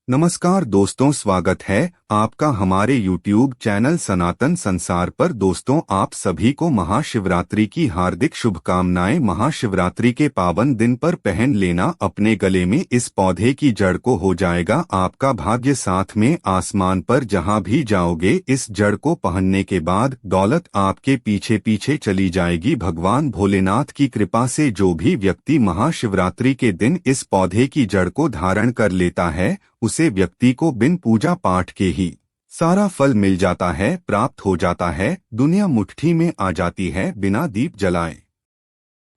नमस्कार दोस्तों, स्वागत है आपका हमारे YouTube चैनल सनातन संसार पर। दोस्तों, आप सभी को महाशिवरात्रि की हार्दिक शुभकामनाएं। महाशिवरात्रि के पावन दिन पर पहन लेना अपने गले में इस पौधे की जड़ को हो जाएगा आपका भाग्य। साथ में आसमान पर जहां भी जाओगे इस जड़ को पहनने के बाद दौलत आपके पीछे पीछे चली जाएगी। भगवान भोलेनाथ की कृपा से जो भी व्यक्ति महाशिवरात्रि के दिन इस पौधे की जड़ को धारण कर लेता है उसे व्यक्ति को बिन पूजा पाठ के ही सारा फल मिल जाता है, प्राप्त हो जाता है। दुनिया मुट्ठी में आ जाती है। बिना दीप जलाए,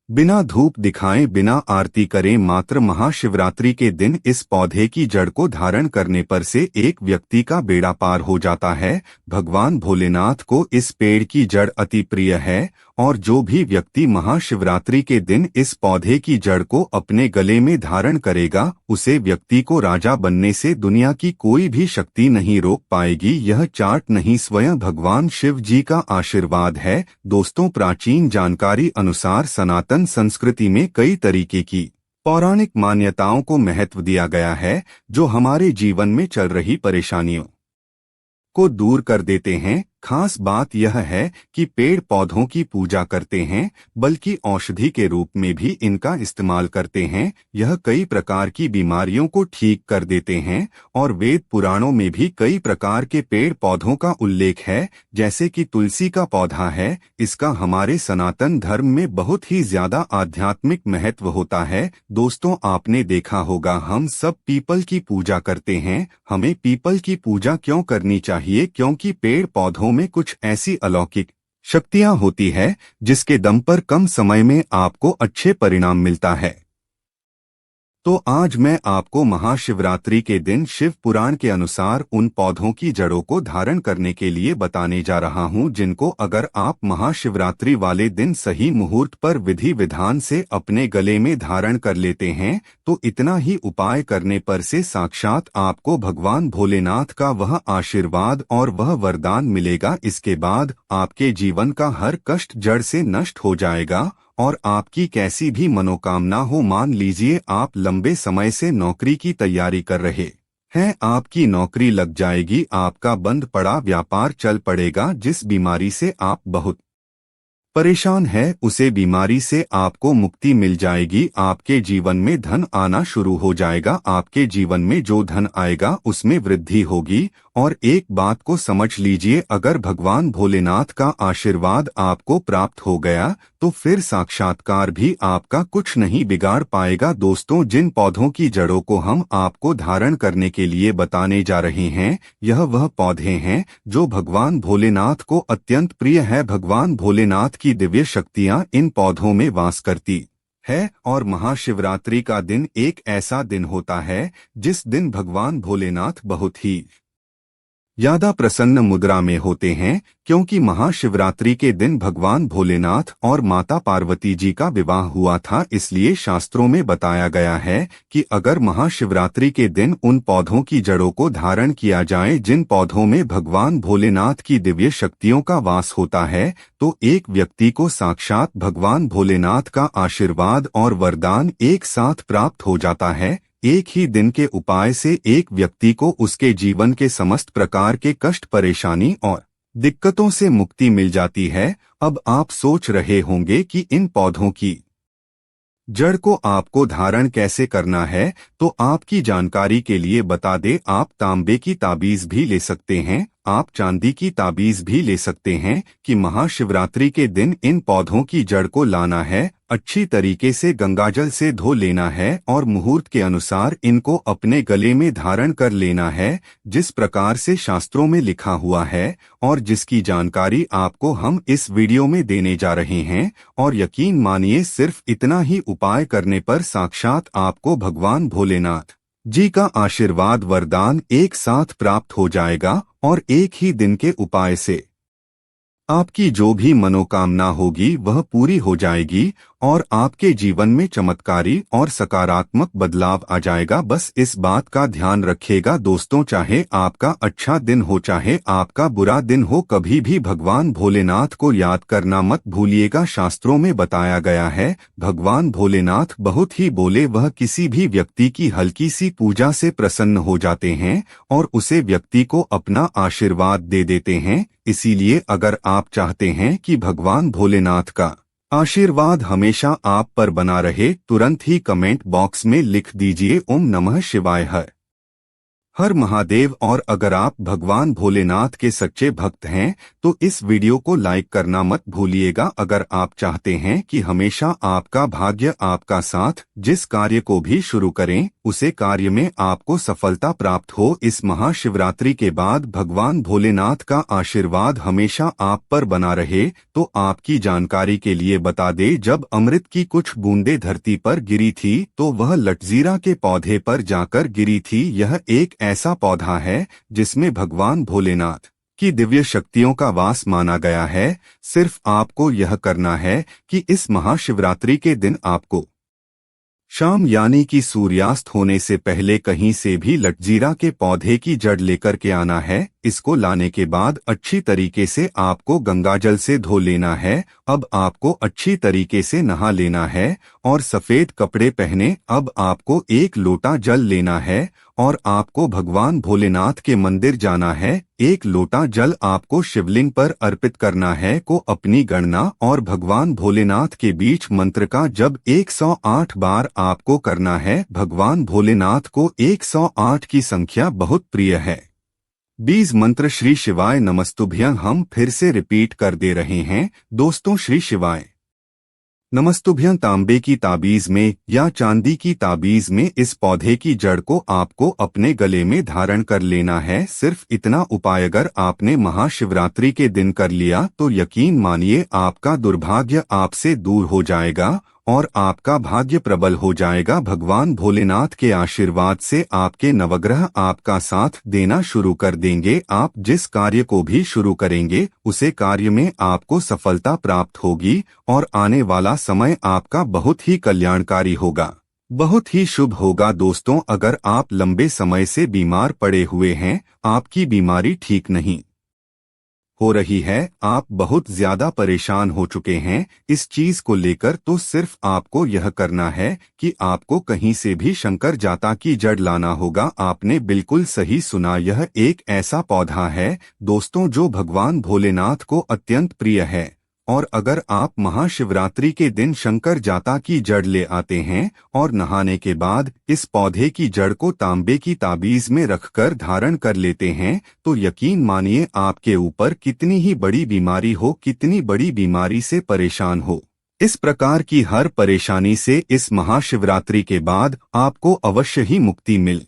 बिना धूप दिखाएं, बिना आरती करें, मात्र महाशिवरात्रि के दिन इस पौधे की जड़ को धारण करने पर से एक व्यक्ति का बेड़ा पार हो जाता है। भगवान भोलेनाथ को इस पेड़ की जड़ अति प्रिय है और जो भी व्यक्ति महाशिवरात्रि के दिन इस पौधे की जड़ को अपने गले में धारण करेगा उसे व्यक्ति को राजा बनने से दुनिया की कोई भी शक्ति नहीं रोक पाएगी। यह चार्ट नहीं, स्वयं भगवान शिव जी का आशीर्वाद है। दोस्तों, प्राचीन जानकारी अनुसार सनातन संस्कृति में कई तरीके की पौराणिक मान्यताओं को महत्व दिया गया है जो हमारे जीवन में चल रही परेशानियों को दूर कर देते हैं। खास बात यह है कि पेड़ पौधों की पूजा करते हैं बल्कि औषधि के रूप में भी इनका इस्तेमाल करते हैं। यह कई प्रकार की बीमारियों को ठीक कर देते हैं और वेद पुराणों में भी कई प्रकार के पेड़ पौधों का उल्लेख है, जैसे कि तुलसी का पौधा है। इसका हमारे सनातन धर्म में बहुत ही ज्यादा आध्यात्मिक महत्व होता है। दोस्तों, आपने देखा होगा हम सब पीपल की पूजा करते हैं। हमें पीपल की पूजा क्यों करनी चाहिए? क्योंकि पेड़ पौधों में कुछ ऐसी अलौकिक शक्तियां होती है जिसके दम पर कम समय में आपको अच्छे परिणाम मिलता है। तो आज मैं आपको महाशिवरात्रि के दिन शिव पुराण के अनुसार उन पौधों की जड़ों को धारण करने के लिए बताने जा रहा हूं जिनको अगर आप महाशिवरात्रि वाले दिन सही मुहूर्त पर विधि विधान से अपने गले में धारण कर लेते हैं तो इतना ही उपाय करने पर से साक्षात आपको भगवान भोलेनाथ का वह आशीर्वाद और वह वरदान मिलेगा। इसके बाद आपके जीवन का हर कष्ट जड़ से नष्ट हो जाएगा और आपकी कैसी भी मनोकामना हो, मान लीजिए आप लंबे समय से नौकरी की तैयारी कर रहे हैं, आपकी नौकरी लग जाएगी, आपका बंद पड़ा व्यापार चल पड़ेगा, जिस बीमारी से आप बहुत परेशान है उसे बीमारी से आपको मुक्ति मिल जाएगी। आपके जीवन में धन आना शुरू हो जाएगा। आपके जीवन में जो धन आएगा उसमें वृद्धि होगी। और एक बात को समझ लीजिए, अगर भगवान भोलेनाथ का आशीर्वाद आपको प्राप्त हो गया तो फिर साक्षात्कार भी आपका कुछ नहीं बिगाड़ पाएगा। दोस्तों, जिन पौधों की जड़ों को हम आपको धारण करने के लिए बताने जा रहे हैं, यह वह पौधे हैं जो भगवान भोलेनाथ को अत्यंत प्रिय है। भगवान भोलेनाथ की दिव्य शक्तियां इन पौधों में वास करती है और महाशिवरात्रि का दिन एक ऐसा दिन होता है जिस दिन भगवान भोलेनाथ बहुत ही ज्यादा प्रसन्न मुद्रा में होते हैं, क्योंकि महाशिवरात्रि के दिन भगवान भोलेनाथ और माता पार्वती जी का विवाह हुआ था। इसलिए शास्त्रों में बताया गया है कि अगर महाशिवरात्रि के दिन उन पौधों की जड़ों को धारण किया जाए जिन पौधों में भगवान भोलेनाथ की दिव्य शक्तियों का वास होता है, तो एक व्यक्ति को साक्षात भगवान भोलेनाथ का आशीर्वाद और वरदान एक साथ प्राप्त हो जाता है। एक ही दिन के उपाय से एक व्यक्ति को उसके जीवन के समस्त प्रकार के कष्ट, परेशानी और दिक्कतों से मुक्ति मिल जाती है। अब आप सोच रहे होंगे कि इन पौधों की जड़ को आपको धारण कैसे करना है, तो आपकी जानकारी के लिए बता दें, आप तांबे की ताबीज भी ले सकते हैं, आप चांदी की ताबीज भी ले सकते हैं कि महाशिवरात्रि के दिन इन पौधों की जड़ को लाना है, अच्छी तरीके से गंगाजल से धो लेना है और मुहूर्त के अनुसार इनको अपने गले में धारण कर लेना है, जिस प्रकार से शास्त्रों में लिखा हुआ है और जिसकी जानकारी आपको हम इस वीडियो में देने जा रहे हैं। और यकीन मानिए, सिर्फ इतना ही उपाय करने पर साक्षात आपको भगवान भोलेनाथ जी का आशीर्वाद, वरदान एक साथ प्राप्त हो जाएगा और एक ही दिन के उपाय से आपकी जो भी मनोकामना होगी वह पूरी हो जाएगी और आपके जीवन में चमत्कारी और सकारात्मक बदलाव आ जाएगा। बस इस बात का ध्यान रखिएगा दोस्तों, चाहे आपका अच्छा दिन हो चाहे आपका बुरा दिन हो, कभी भी भगवान भोलेनाथ को याद करना मत भूलिएगा। शास्त्रों में बताया गया है भगवान भोलेनाथ बहुत ही बोले, वह किसी भी व्यक्ति की हल्की सी पूजा से प्रसन्न हो जाते हैं और उसे व्यक्ति को अपना आशीर्वाद दे देते हैं। इसीलिए अगर आप चाहते हैं कि भगवान भोलेनाथ का आशीर्वाद हमेशा आप पर बना रहे, तुरंत ही कमेंट बॉक्स में लिख दीजिए ओम नमः शिवाय हर महादेव। और अगर आप भगवान भोलेनाथ के सच्चे भक्त हैं तो इस वीडियो को लाइक करना मत भूलिएगा। अगर आप चाहते हैं कि हमेशा आपका भाग्य आपका साथ, जिस कार्य को भी शुरू करें उसे कार्य में आपको सफलता प्राप्त हो, इस महाशिवरात्रि के बाद भगवान भोलेनाथ का आशीर्वाद हमेशा आप पर बना रहे, तो आपकी जानकारी के लिए बता दे, जब अमृत की कुछ बूंदें धरती पर गिरी थी तो वह लटजीरा के पौधे पर जाकर गिरी थी। यह एक ऐसा पौधा है जिसमें भगवान भोलेनाथ की दिव्य शक्तियों का वास माना गया है। सिर्फ आपको यह करना है कि इस महाशिवरात्रि के दिन आपको शाम यानी कि सूर्यास्त होने से पहले कहीं से भी लटजीरा के पौधे की जड़ लेकर के आना है। इसको लाने के बाद अच्छी तरीके से आपको गंगाजल से धो लेना है। अब आपको अच्छी तरीके से नहा लेना है और सफेद कपड़े पहने। अब आपको 1 लोटा जल लेना है और आपको भगवान भोलेनाथ के मंदिर जाना है। 1 लोटा जल आपको शिवलिंग पर अर्पित करना है। को अपनी गणना और भगवान भोलेनाथ के बीच मंत्र का जब 108 बार आपको करना है। भगवान भोलेनाथ को 108 की संख्या बहुत प्रिय है। 20 मंत्र श्री शिवाय नमस्तुभ्यं हम फिर से रिपीट कर दे रहे हैं दोस्तों। श्री शिवाय नमस्तुभ्यं। तांबे की ताबीज में या चांदी की ताबीज में इस पौधे की जड़ को आपको अपने गले में धारण कर लेना है। सिर्फ इतना उपाय अगर आपने महाशिवरात्रि के दिन कर लिया तो यकीन मानिए आपका दुर्भाग्य आपसे दूर हो जाएगा और आपका भाग्य प्रबल हो जाएगा। भगवान भोलेनाथ के आशीर्वाद से आपके नवग्रह आपका साथ देना शुरू कर देंगे। आप जिस कार्य को भी शुरू करेंगे उसे कार्य में आपको सफलता प्राप्त होगी और आने वाला समय आपका बहुत ही कल्याणकारी होगा, बहुत ही शुभ होगा। दोस्तों, अगर आप लंबे समय से बीमार पड़े हुए हैं, आपकी बीमारी ठीक नहीं हो रही है, आप बहुत ज्यादा परेशान हो चुके हैं इस चीज को लेकर, तो सिर्फ आपको यह करना है कि आपको कहीं से भी शंकर जाता की जड़ लाना होगा। आपने बिल्कुल सही सुना, यह एक ऐसा पौधा है दोस्तों जो भगवान भोलेनाथ को अत्यंत प्रिय है। और अगर आप महाशिवरात्रि के दिन शंकर जाता की जड़ ले आते हैं और नहाने के बाद इस पौधे की जड़ को तांबे की ताबीज में रखकर धारण कर लेते हैं, तो यकीन मानिए आपके ऊपर कितनी ही बड़ी बीमारी हो, कितनी बड़ी बीमारी से परेशान हो, इस प्रकार की हर परेशानी से इस महाशिवरात्रि के बाद आपको अवश्य ही मुक्ति मिल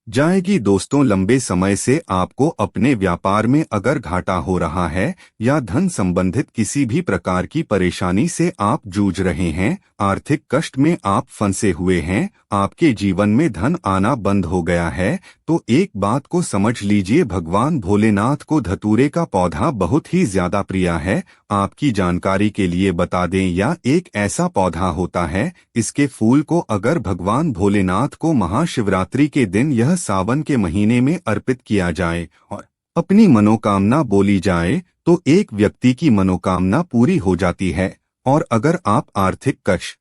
जाएगी। दोस्तों, लंबे समय से आपको अपने व्यापार में अगर घाटा हो रहा है या धन संबंधित किसी भी प्रकार की परेशानी से आप जूझ रहे हैं, आर्थिक कष्ट में आप फंसे हुए हैं, आपके जीवन में धन आना बंद हो गया है, तो एक बात को समझ लीजिए, भगवान भोलेनाथ को धतूरे का पौधा बहुत ही ज्यादा प्रिय है। आपकी जानकारी के लिए बता दें, यह एक ऐसा पौधा होता है, इसके फूल को अगर भगवान भोलेनाथ को महाशिवरात्रि के दिन यह सावन के महीने में अर्पित किया जाए और अपनी मनोकामना बोली जाए तो एक व्यक्ति की मनोकामना पूरी हो जाती है। और अगर आप आर्थिक कष्ट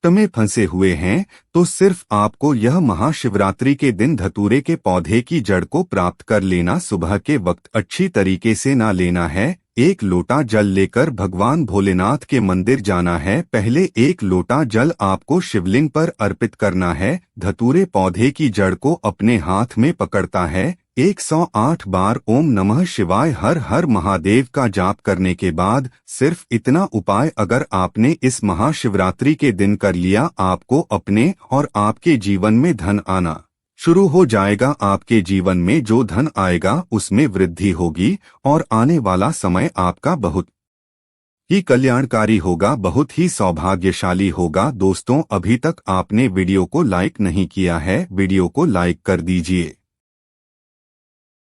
में फंसे हुए हैं तो सिर्फ आपको यह महाशिवरात्रि के दिन धतूरे के पौधे की जड़ को प्राप्त कर लेना। सुबह के वक्त अच्छी तरीके से ना लेना है, 1 लोटा जल लेकर भगवान भोलेनाथ के मंदिर जाना है। पहले 1 लोटा जल आपको शिवलिंग पर अर्पित करना है। धतूरे पौधे की जड़ को अपने हाथ में पकड़ता है। 108 बार ओम नमः शिवाय हर हर महादेव का जाप करने के बाद सिर्फ इतना उपाय अगर आपने इस महाशिवरात्रि के दिन कर लिया, आपको अपने और आपके जीवन में धन आना शुरू हो जाएगा। आपके जीवन में जो धन आएगा उसमें वृद्धि होगी और आने वाला समय आपका बहुत ही कल्याणकारी होगा, बहुत ही सौभाग्यशाली होगा। दोस्तों, अभी तक आपने वीडियो को लाइक नहीं किया है, वीडियो को लाइक कर दीजिए।